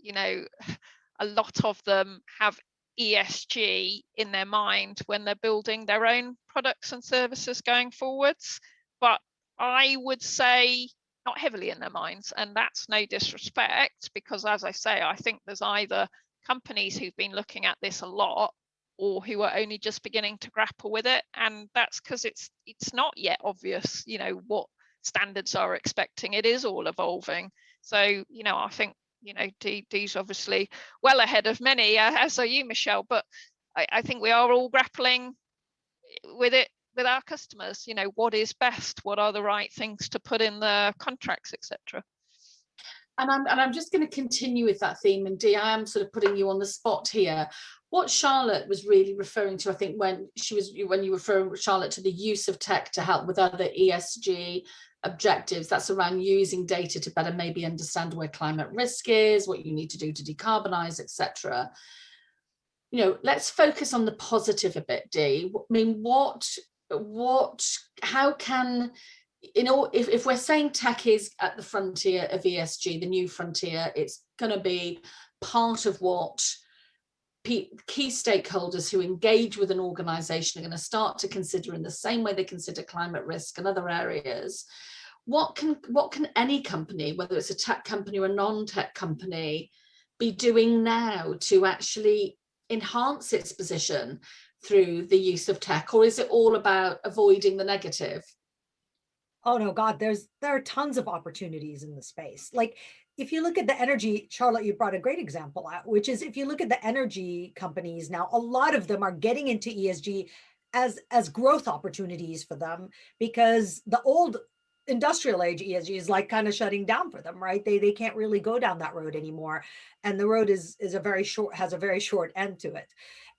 a lot of them have ESG in their mind when they're building their own products and services going forwards. But I would say not heavily in their minds, and that's no disrespect, because as I say, I think there's either companies who've been looking at this a lot or who are only just beginning to grapple with it, and that's because it's not yet obvious what standards are expecting. It is all evolving. So I think Dee's obviously well ahead of many, as are you, Michelle, but I think we are all grappling with it with our customers. What is best, what are the right things to put in the contracts, etc. And I'm just going to continue with that theme, and Dee, I am sort of putting you on the spot here. What Charlotte was really referring to, I think, when you refer, Charlotte, to the use of tech to help with other ESG objectives, that's around using data to better maybe understand where climate risk is, what you need to do to decarbonize, etc. Let's focus on the positive a bit, Dee. I mean, how can, if we're saying tech is at the frontier of ESG, the new frontier, it's going to be part of what key stakeholders who engage with an organization are going to start to consider in the same way they consider climate risk and other areas. What can any company, whether it's a tech company or a non-tech company, be doing now to actually enhance its position through the use of tech? Or is it all about avoiding the negative? Oh no, God, there are tons of opportunities in the space. Like if you look at the energy, Charlotte, you brought a great example out, which is if you look at the energy companies now, a lot of them are getting into ESG as growth opportunities for them, because the old industrial age ESG is like kind of shutting down for them, right? They can't really go down that road anymore. And the road has a very short end to it.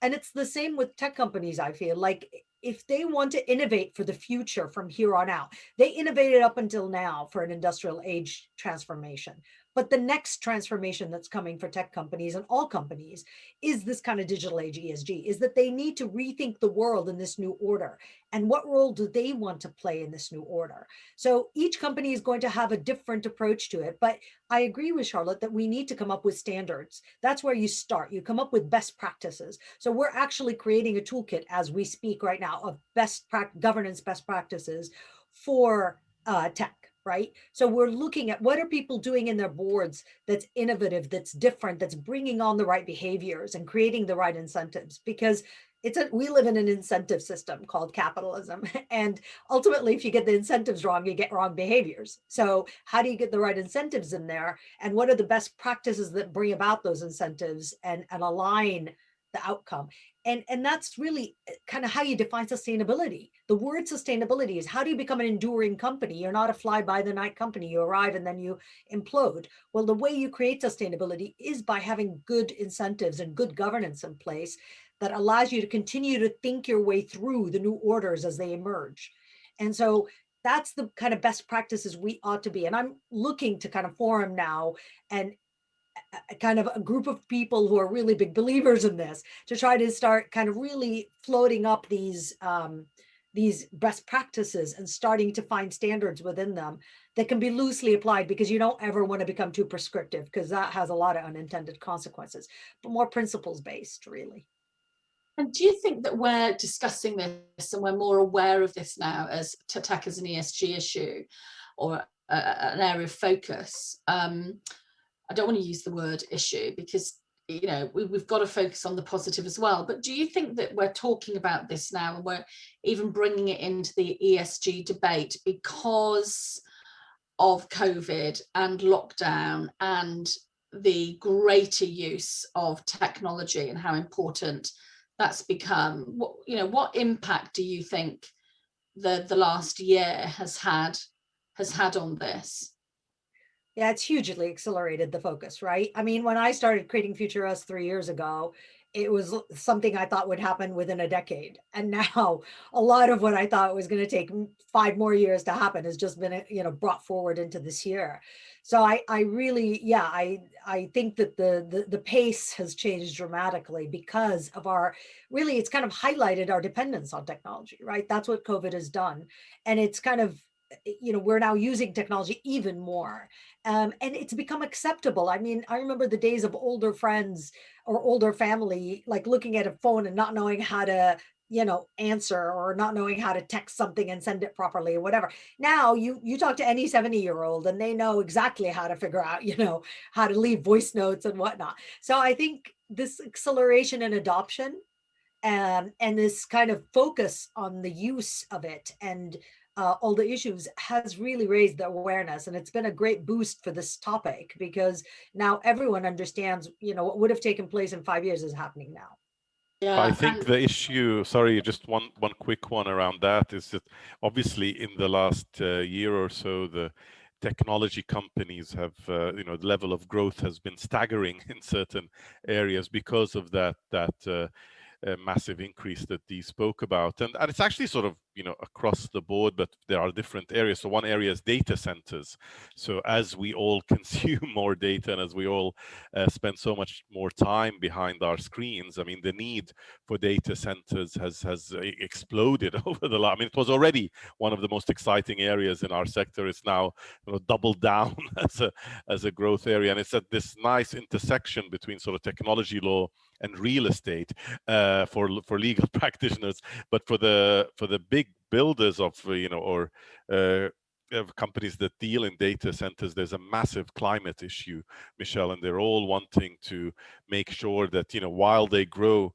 And it's the same with tech companies, I feel like. If they want to innovate for the future from here on out, they innovated up until now for an industrial age transformation. But the next transformation that's coming for tech companies and all companies is this kind of digital age ESG, is that they need to rethink the world in this new order. And what role do they want to play in this new order? So each company is going to have a different approach to it. But I agree with Charlotte that we need to come up with standards. That's where you start. You come up with best practices. So we're actually creating a toolkit as we speak right now of governance best practices for tech. right? So we're looking at what are people doing in their boards that's innovative, that's different, that's bringing on the right behaviors and creating the right incentives, because we live in an incentive system called capitalism. And ultimately, if you get the incentives wrong, you get wrong behaviors. So how do you get the right incentives in there? And what are the best practices that bring about those incentives and align the outcome? And that's really kind of how you define sustainability. The word sustainability is, how do you become an enduring company? You're not a fly by the night company. You arrive and then you implode. Well, the way you create sustainability is by having good incentives and good governance in place that allows you to continue to think your way through the new orders as they emerge. And so that's the kind of best practices we ought to be. And I'm looking to kind of form now and kind of a group of people who are really big believers in this, to try to start kind of really floating up these best practices and starting to find standards within them that can be loosely applied, because you don't ever want to become too prescriptive, because that has a lot of unintended consequences, but more principles based, really. And do you think that we're discussing this and we're more aware of this now as tech as an ESG issue or an area of focus? I don't want to use the word issue because, you know, we've got to focus on the positive as well. But do you think that we're talking about this now and we're even bringing it into the ESG debate because of COVID and lockdown and the greater use of technology and how important that's become? What impact do you think the last year has had on this? Yeah, it's hugely accelerated the focus, right? I mean, when I started creating Future Us 3 years ago, it was something I thought would happen within a decade. And now a lot of what I thought was going to take 5 more years to happen has just been, brought forward into this year. So I really, yeah, I think that the pace has changed dramatically because of really, it's kind of highlighted our dependence on technology, right? That's what COVID has done. And it's kind of, we're now using technology even more. And it's become acceptable. I mean, I remember the days of older friends or older family, like looking at a phone and not knowing how to, answer, or not knowing how to text something and send it properly or whatever. Now you talk to any 70-year-old and they know exactly how to figure out, how to leave voice notes and whatnot. So I think this acceleration in adoption and this kind of focus on the use of it and all the issues has really raised the awareness, and it's been a great boost for this topic, because now everyone understands, what would have taken place in 5 years is happening now. Yeah, I think the issue, sorry, just one quick one around that, is that obviously in the last year or so, the technology companies have, the level of growth has been staggering in certain areas because of that massive increase that Dee spoke about. And it's actually sort of, across the board, but there are different areas. So one area is data centers. So as we all consume more data and as we all spend so much more time behind our screens, I mean, the need for data centers has exploded over the last, I mean, it was already one of the most exciting areas in our sector. It's now doubled down as a growth area. And it's at this nice intersection between sort of technology law and real estate for legal practitioners, but for the big builders of companies that deal in data centers, there's a massive climate issue, Michelle, and they're all wanting to make sure that while they grow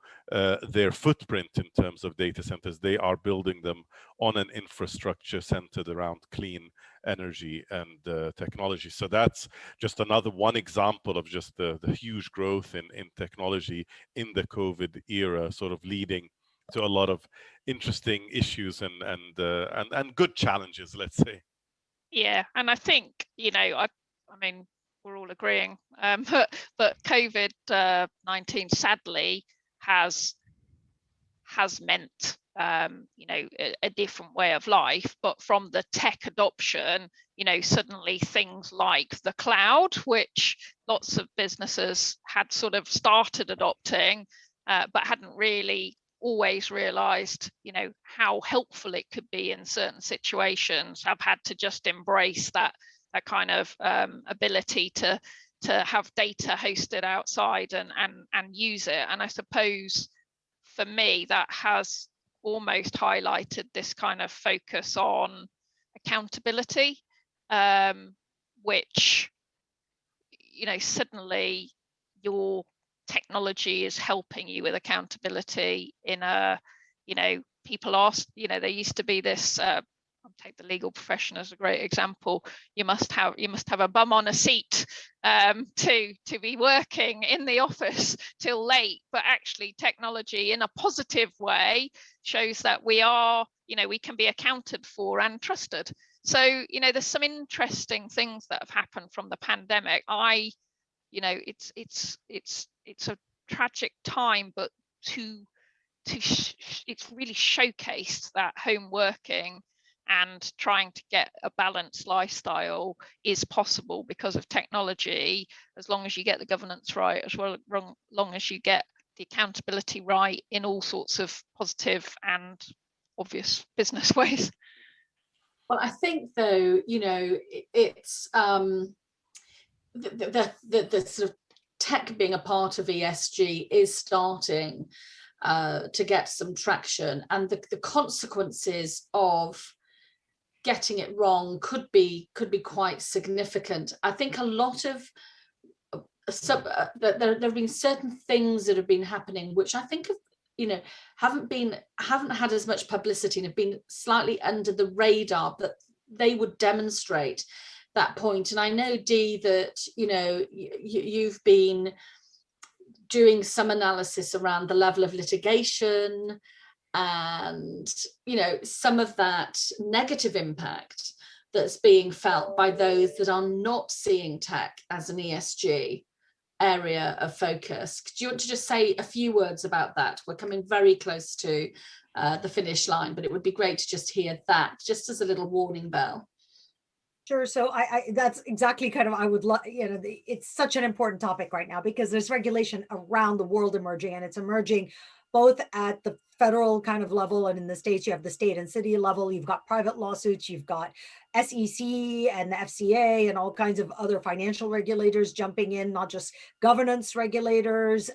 their footprint in terms of data centers, they are building them on an infrastructure centered around clean energy and technology. So that's just another one example of just the huge growth in technology in the COVID era, sort of leading to a lot of interesting issues and good challenges, let's say. Yeah, and I think I mean we're all agreeing, but COVID-19 sadly has meant a different way of life. But from the tech adoption, suddenly things like the cloud, which lots of businesses had sort of started adopting, but hadn't really always realized how helpful it could be in certain situations, have had to just embrace that kind of ability to have data hosted outside and use it. And I suppose for me that has almost highlighted this kind of focus on accountability, which, you know, suddenly your technology is helping you with accountability in a, you know, people ask, you know, there used to be this, I'll take the legal profession as a great example. You must have a bum on a seat to be working in the office till late. But actually, technology in a positive way shows that we are, you know, we can be accounted for and trusted. So, you know, there's some interesting things that have happened from the pandemic. You know, it's a tragic time, but it's really showcased that home working and trying to get a balanced lifestyle is possible because of technology, as long as you get the governance right, as well as long as you get the accountability right in all sorts of positive and obvious business ways. Well, I think though, you know, it's the sort of tech being a part of ESG is starting to get some traction, and the consequences of getting it wrong could be quite significant. I think a lot of there have been certain things that have been happening which I think have, you know, haven't had as much publicity and have been slightly under the radar, but they would demonstrate that point. And I know, Dee, that, you know, you've been doing some analysis around the level of litigation and, you know, some of that negative impact that's being felt by those that are not seeing tech as an ESG area of focus. Do you want to just say a few words about that? We're coming very close to the finish line, but it would be great to just hear that, just as a little warning bell. Sure. So I that's exactly kind of, I would love, you know, it's such an important topic right now because there's regulation around the world emerging, and it's emerging both at the federal kind of level, and in the States, you have the state and city level, you've got private lawsuits, you've got SEC and the FCA and all kinds of other financial regulators jumping in, not just governance regulators,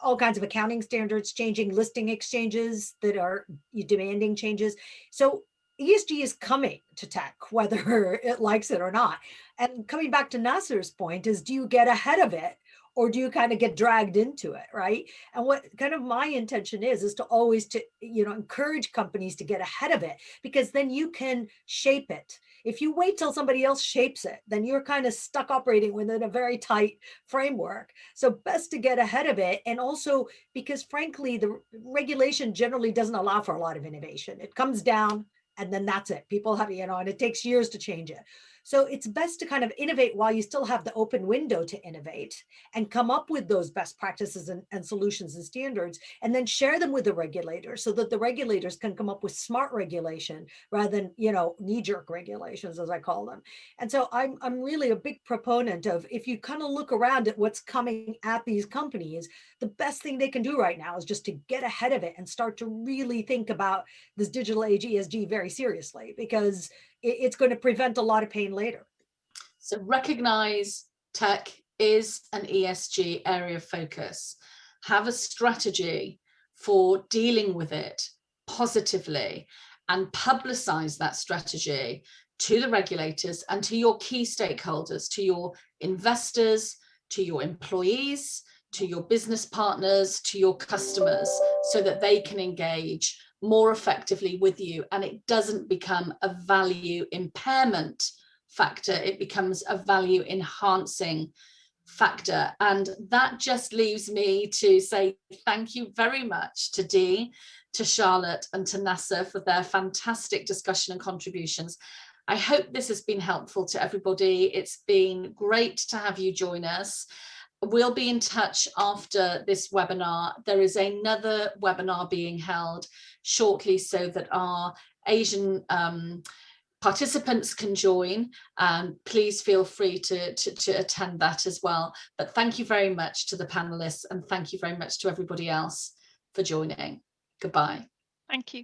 all kinds of accounting standards changing, listing exchanges that are demanding changes. So ESG is coming to tech, whether it likes it or not. And coming back to Nasser's point is, do you get ahead of it, or do you kind of get dragged into it, right? And what kind of my intention is to always to, you know, encourage companies to get ahead of it, because then you can shape it. If you wait till somebody else shapes it, then you're kind of stuck operating within a very tight framework. So best to get ahead of it. And also because frankly, the regulation generally doesn't allow for a lot of innovation. It comes down, and then that's it. People have, you know, and it takes years to change it. So it's best to kind of innovate while you still have the open window to innovate and come up with those best practices and solutions and standards, and then share them with the regulators so that the regulators can come up with smart regulation rather than, you know, knee-jerk regulations, as I call them. And so I'm really a big proponent of, if you kind of look around at what's coming at these companies, the best thing they can do right now is just to get ahead of it and start to really think about this digital age ESG very seriously, because it's going to prevent a lot of pain later. So recognize tech is an ESG area of focus. Have a strategy for dealing with it positively, and publicize that strategy to the regulators and to your key stakeholders, to your investors, to your employees, to your business partners, to your customers, so that they can engage more effectively with you, and it doesn't become a value impairment factor, it becomes a value enhancing factor. And that just leaves me to say thank you very much to Dee, to Charlotte, and to Nasser for their fantastic discussion and contributions. I hope this has been helpful to everybody. It's been great to have you join us. We'll be in touch after this webinar. There is another webinar being held shortly so that our Asian participants can join. Please feel free to attend that as well. But thank you very much to the panelists, and thank you very much to everybody else for joining. Goodbye. Thank you.